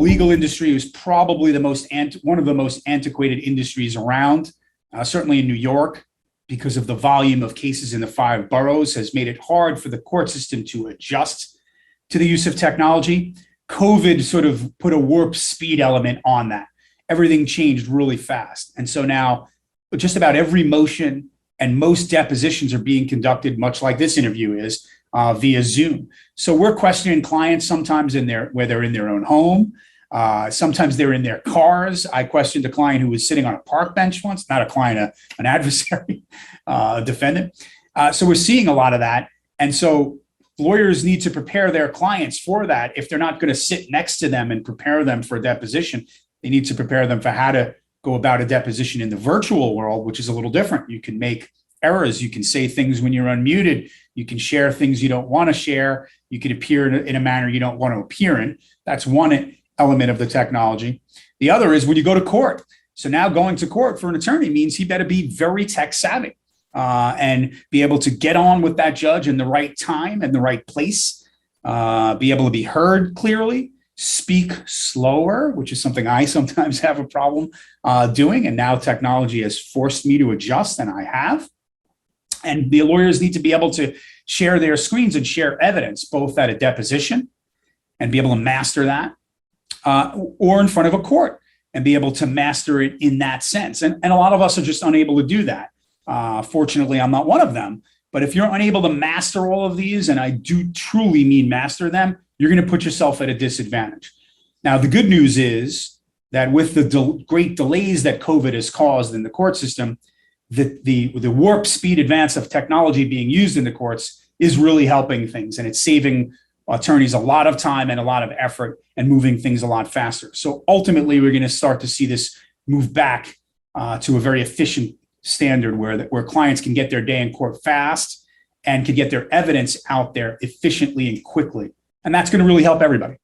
legal industry is probably one of the most antiquated industries around, certainly in New York, because of the volume of cases in the 5 boroughs has made it hard for the court system to adjust to the use of technology. COVID sort of put a warp speed element on that. Everything changed really fast. And so now just about every motion and most depositions are being conducted, much like this interview is, via Zoom. So we're questioning clients sometimes where they're in their own home. Sometimes they're in their cars. I questioned a client who was sitting on a park bench once, not a client, an adversary, defendant. So we're seeing a lot of that. And so lawyers need to prepare their clients for that. If they're not going to sit next to them and prepare them for a deposition, they need to prepare them for how to go about a deposition in the virtual world, which is a little different. You can make errors. You can say things when you're unmuted. You can share things you don't want to share. You can appear in a manner you don't want to appear in. That's one element of the technology. The other is when you go to court. So now going to court for an attorney means he better be very tech savvy and be able to get on with that judge in the right time and the right place, be able to be heard clearly, speak slower, which is something I sometimes have a problem doing. And now technology has forced me to adjust, and I have. And the lawyers need to be able to share their screens and share evidence, both at a deposition and be able to master that, or in front of a court and be able to master it in that sense. And a lot of us are just unable to do that. Fortunately, I'm not one of them. But if you're unable to master all of these, and I do truly mean master them, you're going to put yourself at a disadvantage. Now, the good news is that with the great delays that COVID has caused in the court system, the warp speed advance of technology being used in the courts is really helping things, and it's saving attorneys a lot of time and a lot of effort and moving things a lot faster. So ultimately, we're going to start to see this move back to a very efficient standard where clients can get their day in court fast and can get their evidence out there efficiently and quickly. And that's going to really help everybody.